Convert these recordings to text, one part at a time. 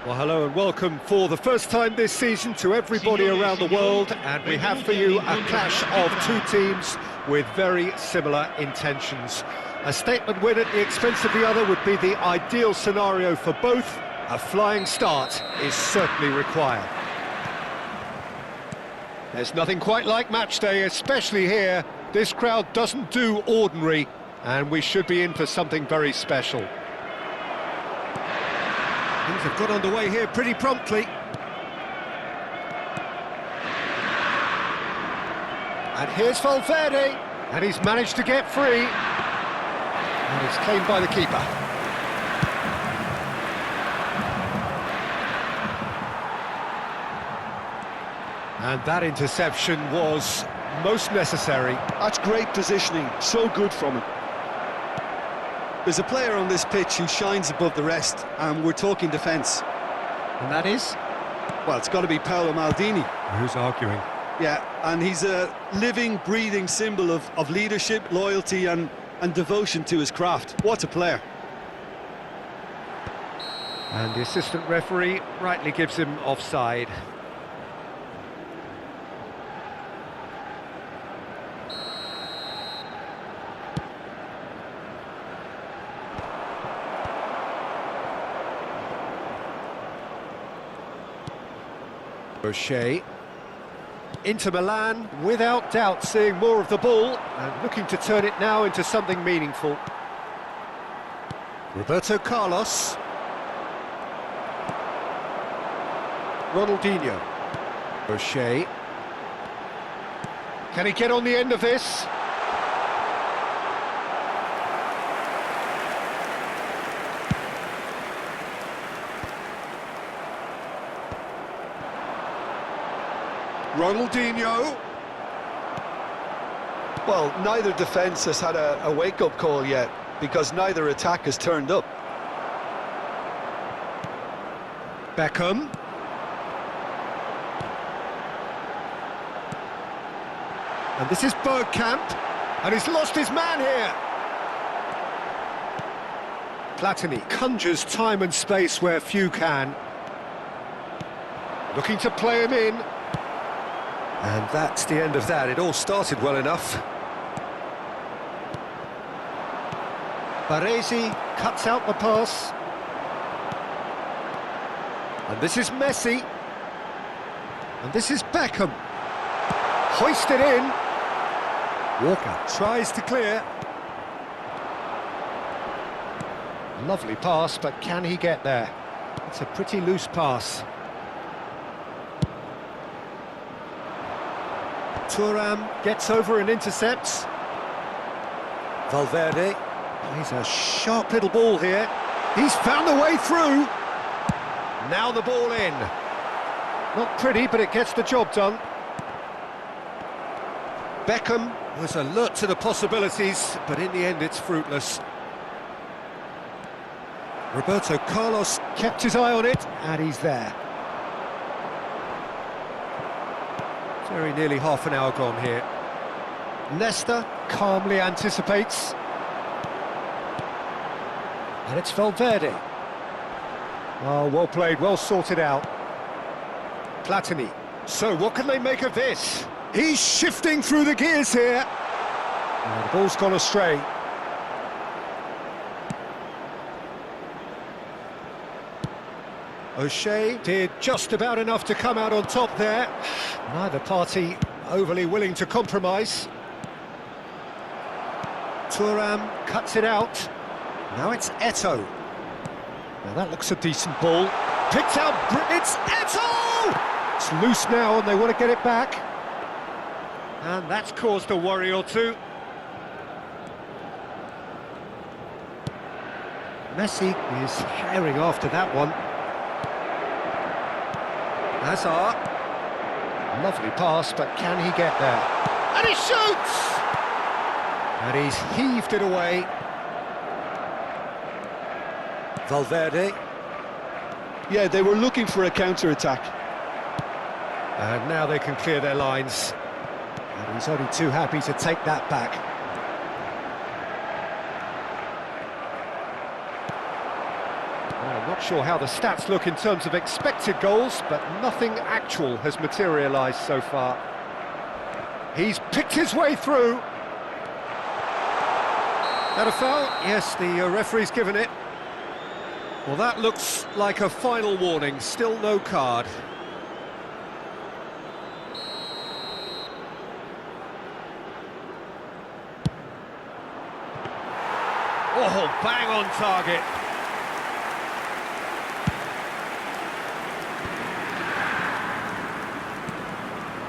Well, hello and welcome for the first time this season to everybody around the world, and we have for you a clash of two teams with very similar intentions. A statement win at the expense of the other would be the ideal scenario for both. A flying start is certainly required. There's nothing quite like match day, especially here. This crowd doesn't do ordinary, and we should be in for something very special. Things have got underway here pretty promptly. And here's Valverde, and he's managed to get free. And it's claimed by the keeper. And that interception was most necessary. That's great positioning, so good from him. There's a player on this pitch who shines above the rest, and we're talking defence. And that is? Well, it's got to be Paolo Maldini. Who's arguing? Yeah, and he's a living, breathing symbol of leadership, loyalty and devotion to his craft. What a player. And the assistant referee rightly gives him offside. O'Shea, Inter Milan, without doubt seeing more of the ball and looking to turn it now into something meaningful. Roberto Carlos. Ronaldinho. O'Shea. Can he get on the end of this? Ronaldinho. Well, neither defence has had a wake-up call yet, because neither attack has turned up. Beckham. And this is Bergkamp, and he's lost his man here. Platini conjures time and space where few can. Looking to play him in. And that's the end of that. It all started well enough. Baresi cuts out the pass. And this is Messi. And this is Beckham. Hoisted in. Walker tries to clear. Lovely pass, but can he get there? It's a pretty loose pass. Thuram gets over and intercepts. Valverde plays a sharp little ball here. He's found a way through. Now the ball in. Not pretty, but it gets the job done. Beckham was alert to the possibilities, but in the end it's fruitless. Roberto Carlos kept his eye on it, and he's there. Very nearly half an hour gone here. Leicester calmly anticipates. And it's Valverde. Oh, well played, well sorted out. Platini. So what can they make of this? He's shifting through the gears here. Oh, the ball's gone astray. O'Shea did just about enough to come out on top there. Neither party overly willing to compromise. Thuram cuts it out. Now it's Eto'o. Now that looks a decent ball. Picked out, it's Eto'o! It's loose now and they want to get it back. And that's caused a worry or two. Messi is herring after that one. Hazard. Lovely pass, but can he get there? And he shoots! And he's heaved it away. Valverde. Yeah, they were looking for a counter-attack. And now they can clear their lines. And he's only too happy to take that back. Oh, not Not sure how the stats look in terms of expected goals, but nothing actual has materialised so far. He's picked his way through. That a foul? Yes, the referee's given it. Well, that looks like a final warning, still no card. Oh, bang on target.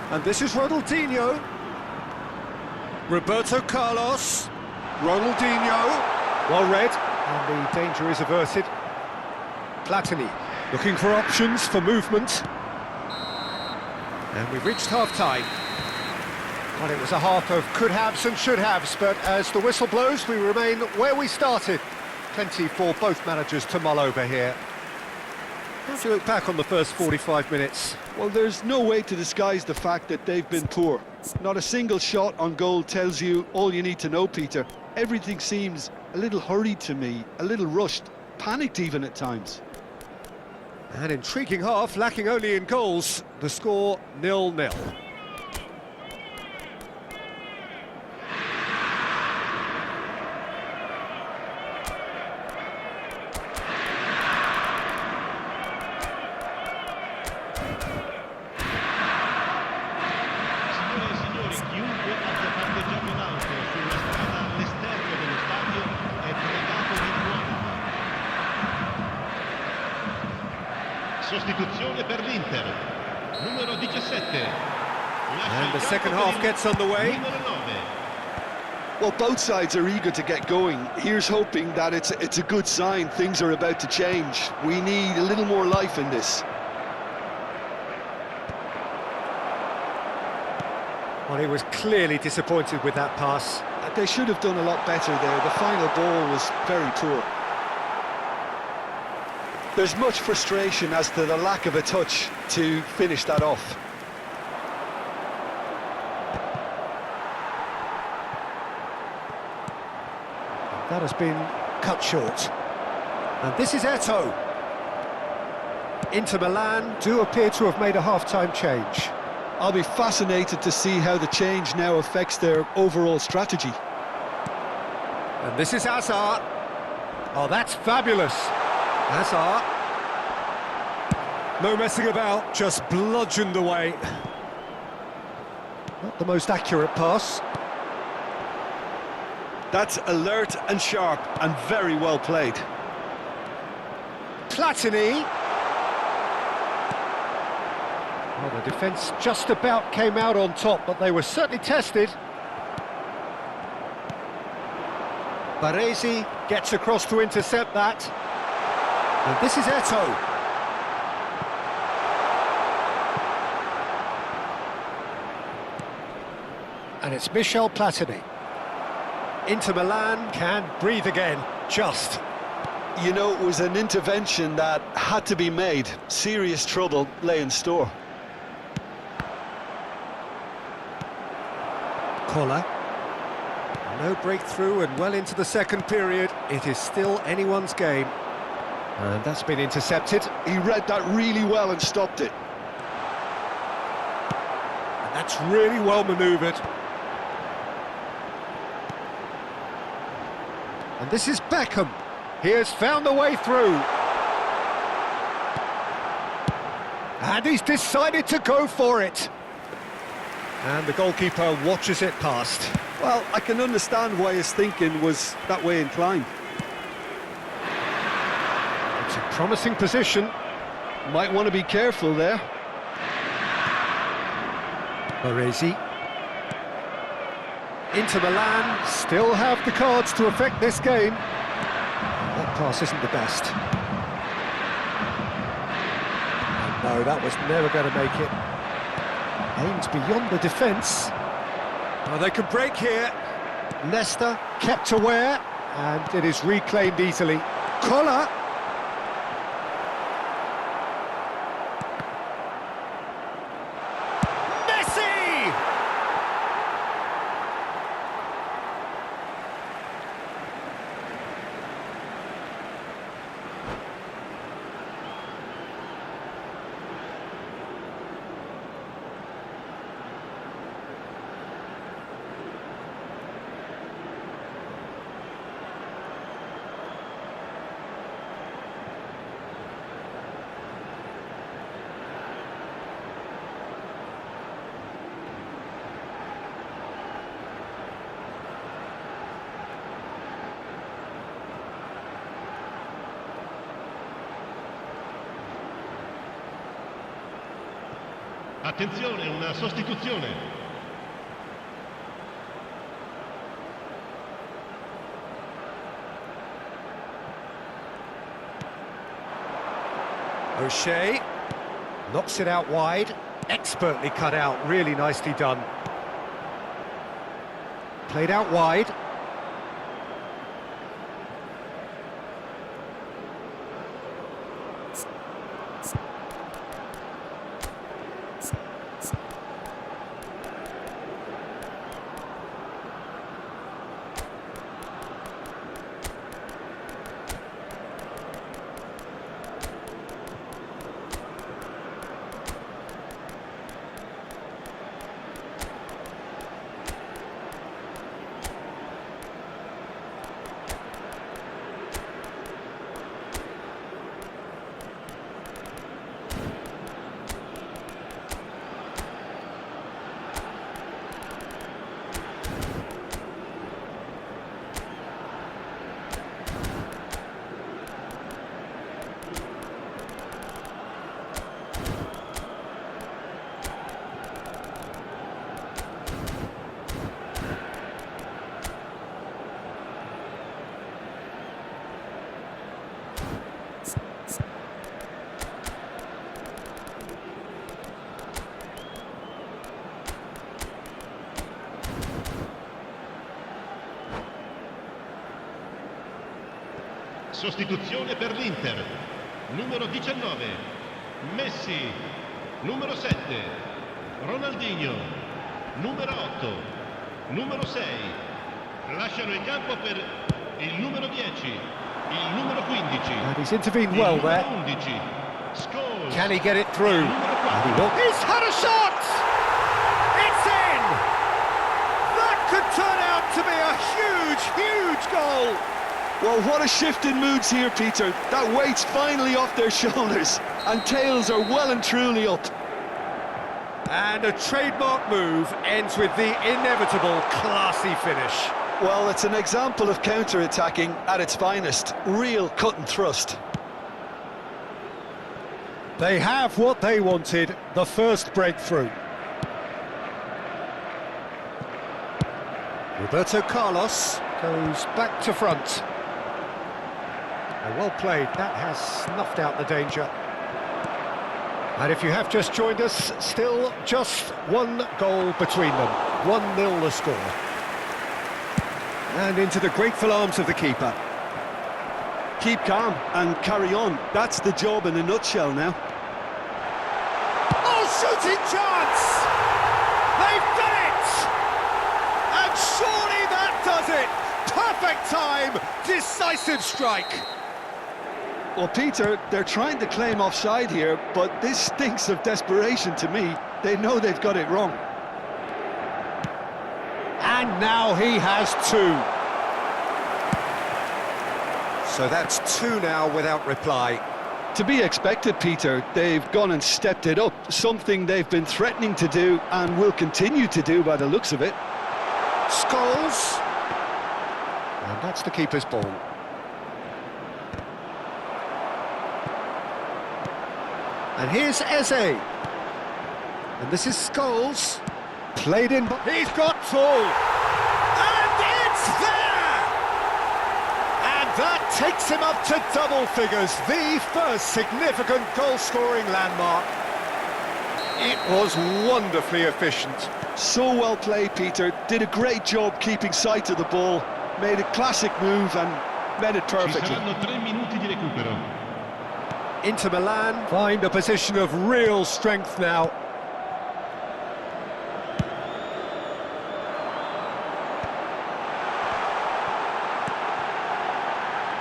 And this is Ronaldinho. Roberto Carlos. Ronaldinho. Well read, and the danger is averted. Platini looking for options for movement. And we've reached half-time. Well, it was a half of could-haves and should-haves, but as the whistle blows, we remain where we started. Plenty for both managers to mull over here. How do you look back on the first 45 minutes? Well, there's no way to disguise the fact that they've been poor. Not a single shot on goal tells you all you need to know, Peter. Everything seems a little hurried to me, a little rushed, panicked even at times. An intriguing half, lacking only in goals. The score 0-0. Sostituzione per l'Inter, numero 17. And the second half gets underway. Numero 9. Well, both sides are eager to get going. Here's hoping that it's a good sign. Things are about to change. We need a little more life in this. Well, he was clearly disappointed with that pass. They should have done a lot better there. The final ball was very poor. There's much frustration as to the lack of a touch to finish that off. That has been cut short. And this is Eto'o. Inter Milan do appear to have made a half-time change. I'll be fascinated to see how the change now affects their overall strategy. And this is Hazard. Oh, that's fabulous. Hazard. No messing about, just bludgeoned away. Not the most accurate pass. That's alert and sharp and very well played. Platini. Well, the defence just about came out on top, but they were certainly tested. Baresi gets across to intercept that. And this is Eto'o. And it's Michel Platini. Inter Milan can breathe again, just. You know, it was an intervention that had to be made. Serious trouble lay in store. Koller. No breakthrough and well into the second period. It is still anyone's game. And that's been intercepted. He read that really well and stopped it. And that's really well manoeuvred. And this is Beckham. He has found the way through. And he's decided to go for it. And the goalkeeper watches it past. Well, I can understand why his thinking was that way inclined. It's a promising position. Might want to be careful there. Baresi. Inter Milan still have the cards to affect this game. That pass isn't the best. And no, that was never going to make it. Aims beyond the defence. Oh, they could break here. Leicester kept aware, and it is reclaimed easily. Koller. Messi! Attenzione, una sostituzione. O'Shea knocks it out wide, expertly cut out, really nicely done. Played out wide. Sostituzione per l'Inter. Numero 19, Messi. Numero 7, Ronaldinho. Numero 8, numero 6. Lasciano il campo per il numero 10, il numero 15. And he's intervened well there. 11. Scores. Can he get it through? And he will. He's had a shot! It's in! That could turn out to be a huge, huge goal! Well, what a shift in moods here, Peter. That weight's finally off their shoulders, and tails are well and truly up. And a trademark move ends with the inevitable classy finish. Well, it's an example of counter-attacking at its finest. Real cut and thrust. They have what they wanted, the first breakthrough. Roberto Carlos goes back to front. Well played, that has snuffed out the danger. And if you have just joined us, still just one goal between them. 1-0 the score. And into the grateful arms of the keeper. Keep calm and carry on. That's the job in a nutshell now. Oh, shooting chance! They've done it! And surely that does it! Perfect time, decisive strike. Well, Peter, they're trying to claim offside here, but this stinks of desperation to me. They know they've got it wrong. And now he has two. So that's two now without reply. To be expected, Peter. They've gone and stepped it up, something they've been threatening to do and will continue to do by the looks of it. Scholes. And that's the keeper's ball. And here's Eze. And this is Scholes. Played in. He's got full. And it's there! And that takes him up to double figures. The first significant goal-scoring landmark. It was wonderfully efficient. So well played, Peter. Did a great job keeping sight of the ball. Made a classic move and met it perfectly. Ci saranno 3 minuti di recupero. Inter Milan find a position of real strength now.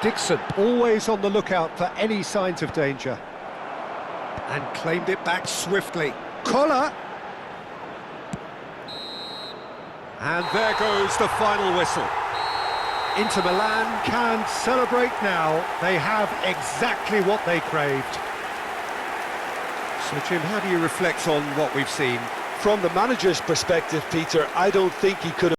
Dixon always on the lookout for any signs of danger. And claimed it back swiftly. Collar! And there goes the final whistle. Inter Milan can celebrate now. They have exactly what they craved. So, Jim, how do you reflect on what we've seen? From the manager's perspective, Peter, I don't think he could have